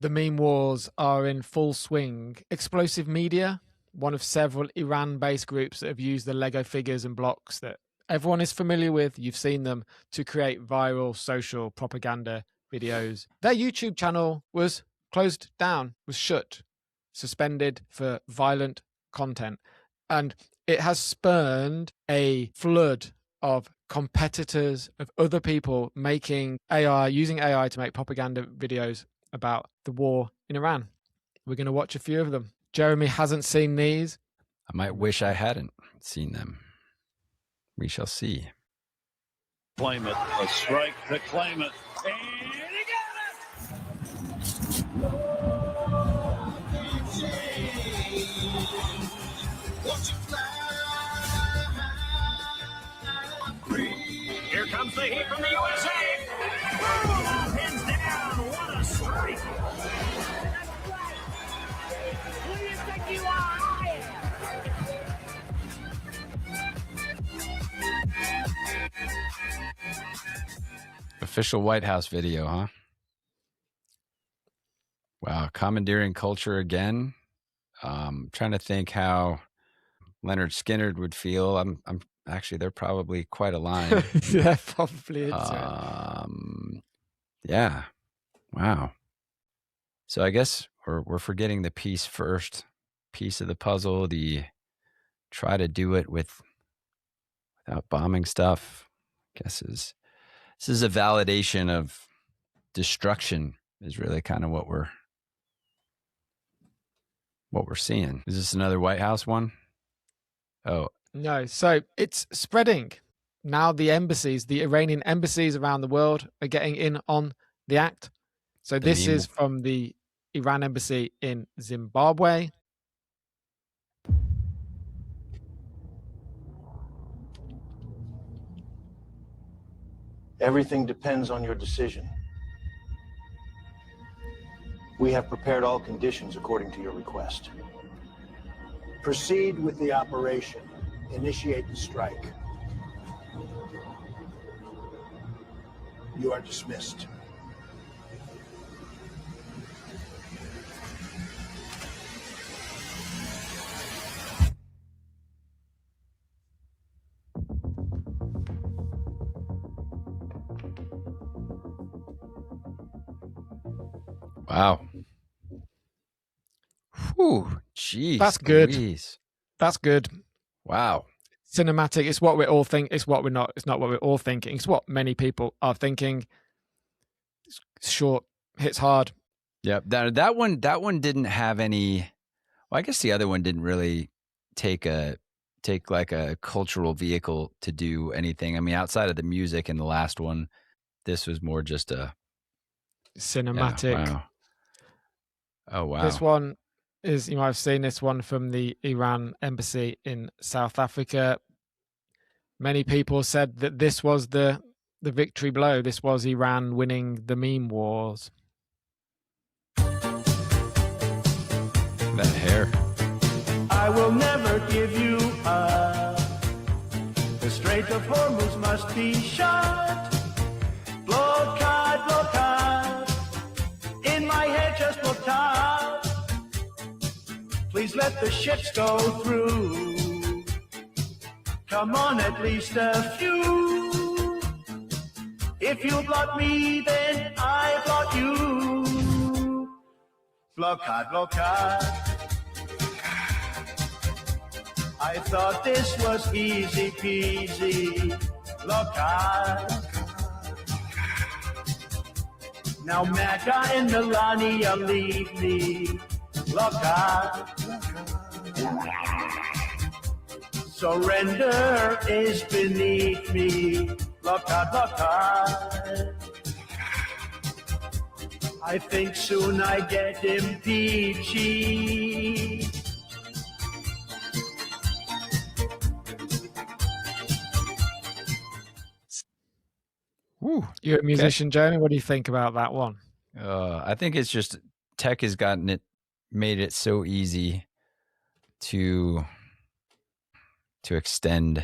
The meme wars are in full swing. Explosive Media, one of several Iran-based groups that have used the Lego figures and blocks that everyone is familiar with, you've seen them, to create viral social propaganda videos. Their YouTube channel was closed down, was shut, suspended for violent content. And it has spurned a flood of competitors, of other people making AI, using AI to make propaganda videos about the war in Iran. We're going to watch a few of them. Jeremy hasn't seen these. I might wish I hadn't seen them. We shall see. Claim it. A strike to claim it. And he got it! Here comes the heat from the USA. Hands down. What a strike. Who do you think you are? Official White House video, huh? Wow, commandeering culture again. Trying to think how Leonard Skinner would feel. I'm actually, they're probably quite aligned. Yeah, probably. Yeah. Wow. So I guess we're forgetting the piece first, piece of the puzzle. The try to do it without bombing stuff. I guess this is a validation of destruction. Is really kind of what we're seeing. Is this another White House one? Oh no. So it's spreading. Now the embassies, the Iranian embassies around the world are getting in on the act. So this is from the Iran embassy in Zimbabwe. Everything depends on your decision. We have prepared all conditions according to your request. Proceed with the operation. Initiate the strike. You are dismissed. wow. Whew, geez. That's good. Louise. That's good. Wow. Cinematic. It's what we're all thinking. It's what we're not. It's not what we're all thinking. It's what many people are thinking. It's short, hits hard. Yep. That one didn't have any. Well, I guess the other one didn't really take like a cultural vehicle to do anything. I mean, outside of the music in the last one, this was more just a cinematic. Yeah, wow. Oh wow. This one is, you might have seen this one from the Iran embassy in South Africa. Many people said that this was the victory blow. This was Iran winning the meme wars. That hair. I will never give you up. The Strait of Hormuz must be shut. Blockade, blockade. In my head, just blockade. Please let the ships go through. Come on, at least a few. If you block me, then I block you. Blockade, blockade. I thought this was easy peasy. Blockade. Now Mecca and Melania leave me. Blockade. Surrender is beneath me. Blockade, blockade. I think soon I get impeached. Woo. You're a musician, Jeremy. What do you think about that one? I think it's just tech has made it so easy to extend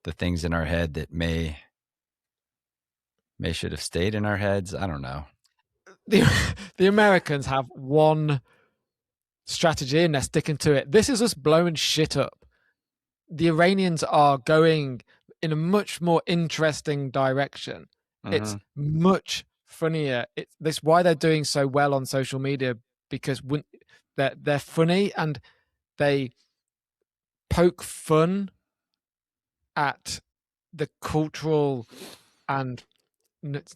the things in our head that may should have stayed in our heads. I don't know. the Americans have one strategy and they're sticking to it. This is us blowing shit up. The Iranians are going in a much more interesting direction. It's much funnier. That's why they're doing so well on social media, because they're funny and they poke fun at the cultural and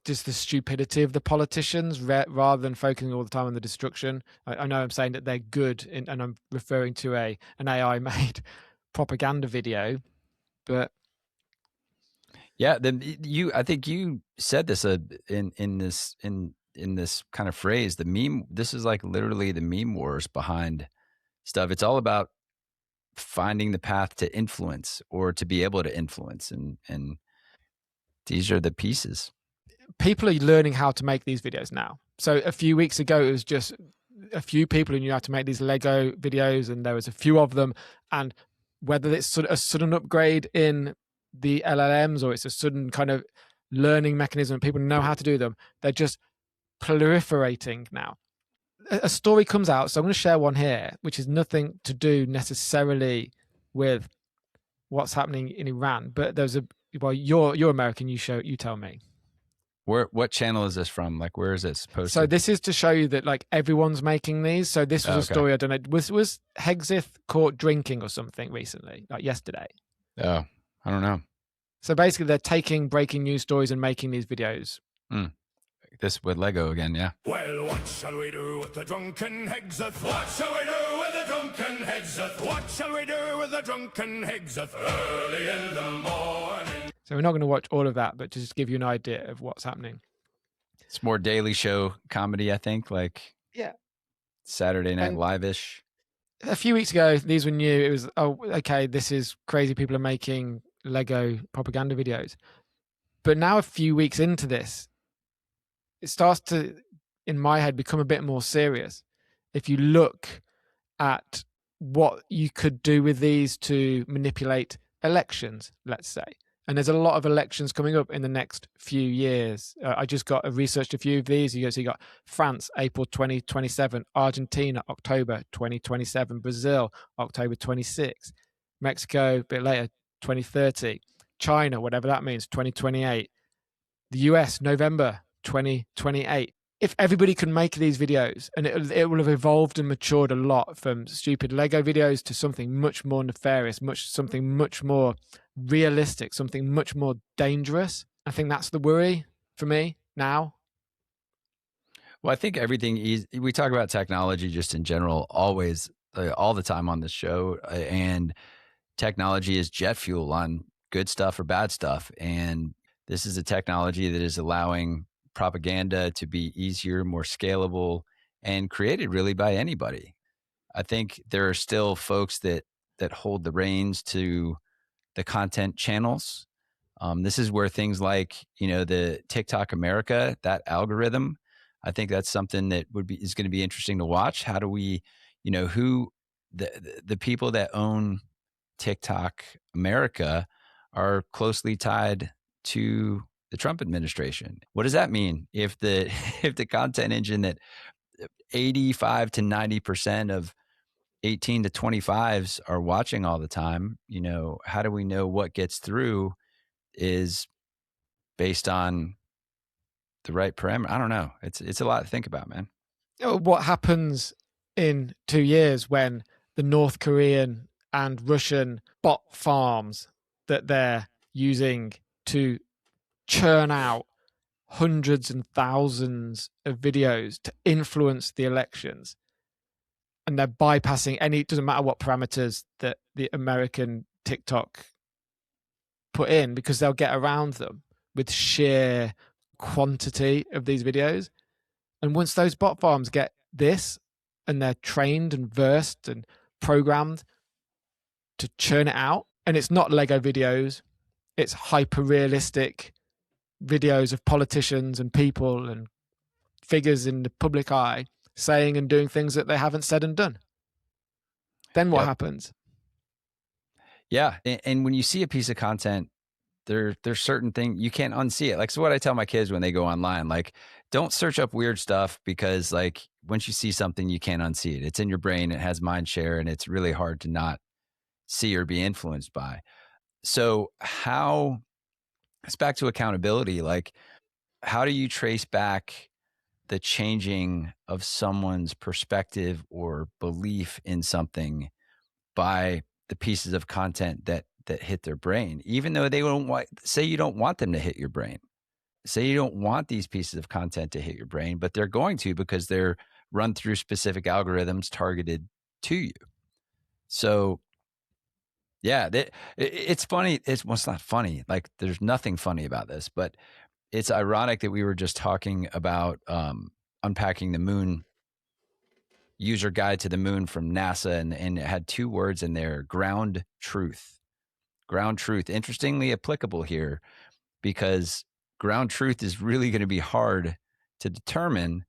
just the stupidity of the politicians rather than focusing all the time on the destruction. I know I'm saying that they're good, and I'm referring to an AI made propaganda video, but yeah, then I think you said this in this kind of phrase, the meme. This is like literally the meme wars behind stuff. It's all about finding the path to influence or to be able to influence, and these are the pieces. People are learning how to make these videos now. So a few weeks ago, it was just a few people who knew how to make these Lego videos, and there was a few of them. And whether it's a sudden upgrade in the LLMs or it's a sudden kind of learning mechanism, people know how to do them. They're just proliferating now. A story comes out, so I'm going to share one here, which is nothing to do necessarily with what's happening in Iran. But there's you're American. You tell me. What channel is this from? Like, where is this posted? So this is to show you that like everyone's making these. So this was a story, I don't know, was Hegseth caught drinking or something recently, like yesterday? Oh, I don't know. So basically they're taking breaking news stories and making these videos. This with Lego again, yeah. Well, what shall we do with the drunken Hegseth? What shall we do with the drunken Hegseth? What shall we do with the drunken Hegseth? Early in the morning. So we're not going to watch all of that, but just give you an idea of what's happening. It's more Daily Show comedy, I think, like Saturday Night Live-ish. A few weeks ago, these were new. It was, oh, okay, this is crazy. People are making Lego propaganda videos. But now a few weeks into this, it starts to, in my head, become a bit more serious. If you look at what you could do with these to manipulate elections, let's say. And there's a lot of elections coming up in the next few years. I just researched a few of these. So you got France, April 2027, Argentina, October 2027, Brazil, October 26, Mexico, a bit later, 2030, China, whatever that means, 2028, the US, November 2028. If everybody can make these videos, and it will have evolved and matured a lot from stupid Lego videos to something much more nefarious, something much more realistic, something much more dangerous. I think that's the worry for me now. Well, I think everything we talk about technology just in general, always, all the time on this show, and technology is jet fuel on good stuff or bad stuff. And this is a technology that is allowing propaganda to be easier, more scalable, and created really by anybody. I think there are still folks that hold the reins to the content channels. This is where things like, the TikTok America, that algorithm, I think that's something that is going to be interesting to watch. How do we, who the people that own TikTok America are closely tied to the Trump administration. What does that mean if the content engine that 85 to 90% of 18 to 25s are watching all the time, how do we know what gets through is based on the right parameter? I don't know. It's a lot to think about, man. What happens in 2 years when the North Korean and Russian bot farms that they're using to churn out hundreds and thousands of videos to influence the elections, and they're bypassing it doesn't matter what parameters that the American TikTok put in, because they'll get around them with sheer quantity of these videos. And once those bot farms get this, and they're trained and versed and programmed to churn it out, and it's not Lego videos, it's hyper realistic videos of politicians and people and figures in the public eye saying and doing things that they haven't said and done. Then what happens? Yeah. And when you see a piece of content there's certain things you can't unsee it. Like, so what I tell my kids when they go online, like, don't search up weird stuff, because like once you see something, you can't unsee it. It's in your brain. It has mind share, and it's really hard to not see or be influenced by. So it's back to accountability. Like, how do you trace back the changing of someone's perspective or belief in something by the pieces of content that hit their brain, even though they don't say you don't want them to hit your brain. Say you don't want these pieces of content to hit your brain, but they're going to, because they're run through specific algorithms targeted to you. So yeah, it's funny. It's not funny. Like, there's nothing funny about this, but it's ironic that we were just talking about unpacking the moon user guide to the moon from NASA, and it had 2 words in there: ground truth. Ground truth. Interestingly applicable here, because ground truth is really going to be hard to determine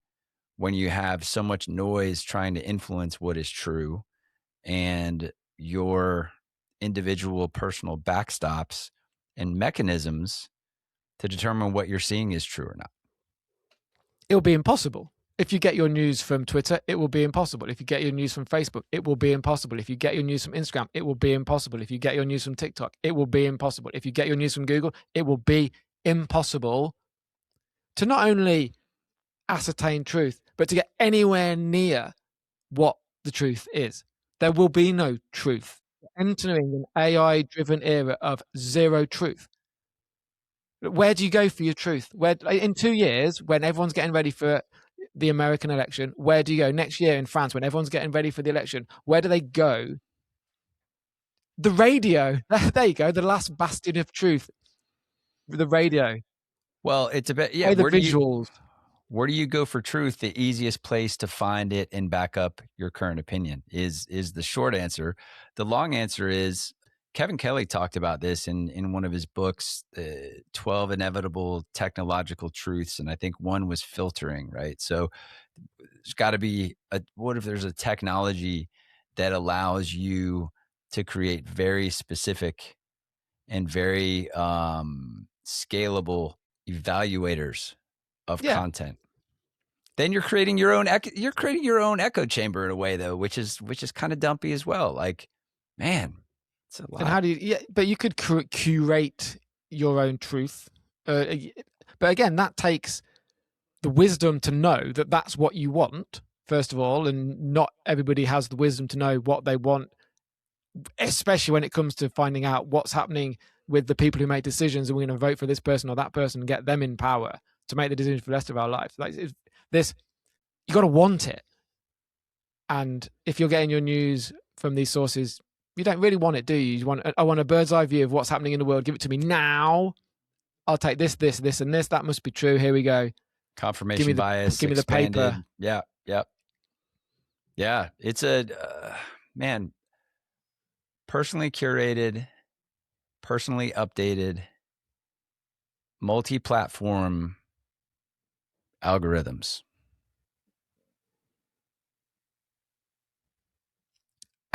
when you have so much noise trying to influence what is true, and your individual personal backstops and mechanisms to determine what you're seeing is true or not. It'll be impossible. If you get your news from Twitter, it will be impossible. If you get your news from Facebook, it will be impossible. If you get your news from Instagram, it will be impossible. If you get your news from TikTok, it will be impossible. If you get your news from Google, it will be impossible to not only ascertain truth, but to get anywhere near what the truth is. There will be no truth. We're entering an AI-driven era of zero truth. Where do you go for your truth? Where, in 2 years, when everyone's getting ready for the American election, where do you go? Next year in France, when everyone's getting ready for the election, where do they go? The radio. There you go. The last bastion of truth. The radio. Well, it's a bit, yeah. The visuals. Where do you go for truth? The easiest place to find it and back up your current opinion is the short answer. The long answer is, Kevin Kelly talked about this in one of his books, 12 Inevitable Technological Truths. And I think one was filtering, right? So there's got to be what if there's a technology that allows you to create very specific and very scalable evaluators of content? Then you're creating your own echo chamber in a way, though, which is kind of dumpy as well. Like, man, it's a lot. And how do you? Yeah, but you could curate your own truth. But again, that takes the wisdom to know that that's what you want, first of all, and not everybody has the wisdom to know what they want, especially when it comes to finding out what's happening with the people who make decisions, and we're going to vote for this person or that person and get them in power to make the decisions for the rest of our lives. Like this, you got to want it. And if you're getting your news from these sources, you don't really want it, do you? I want a bird's eye view of what's happening in the world. Give it to me now. I'll take this, this, this, and this. That must be true. Here we go. Confirmation bias. Give me the paper. Yeah. It's man, personally curated, personally updated, multi-platform algorithms.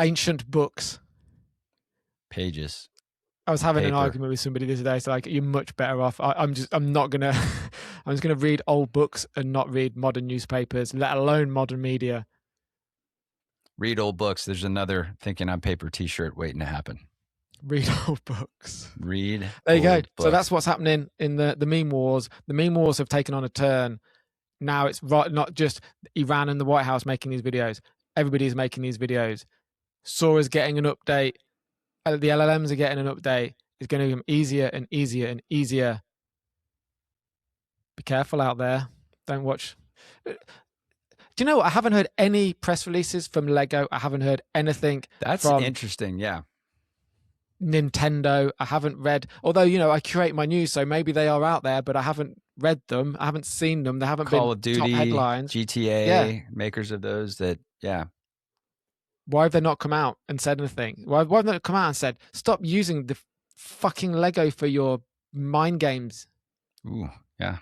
Ancient books. Pages. I was having an argument with somebody the other day. So like, you're much better off. I'm just gonna read old books and not read modern newspapers, let alone modern media. Read old books. There's another Thinking on Paper t-shirt waiting to happen. Read old books. Read. There you go. Books. So that's what's happening in the meme wars. The meme wars have taken on a turn. Now it's not just Iran and the White House making these videos. Everybody's making these videos. Sora's getting an update. The LLMs are getting an update. It's going to become easier and easier and easier. Be careful out there. Don't watch. Do you know what? I haven't heard any press releases from Lego. I haven't heard anything. That's from interesting. Yeah. Nintendo. I haven't read, although, I curate my news, so maybe they are out there, but I haven't read them. I haven't seen them. They haven't Call been of Duty, top headlines. GTA, makers of those that, Why have they not come out and said anything? Why have they not come out and said, stop using the fucking Lego for your mind games? Ooh, yeah.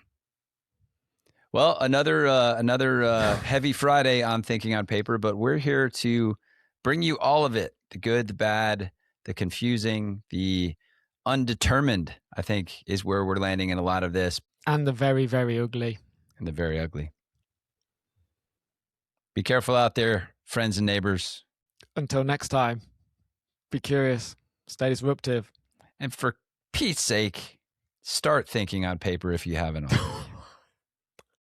Well, another heavy Friday on Thinking on Paper, but we're here to bring you all of it, the good, the bad, the confusing, the undetermined I think, is where we're landing in a lot of this. And the very, very ugly. And the very ugly. Be careful out there, friends and neighbors. Until next time, be curious, stay disruptive. And for Pete's sake, start thinking on paper if you haven't already.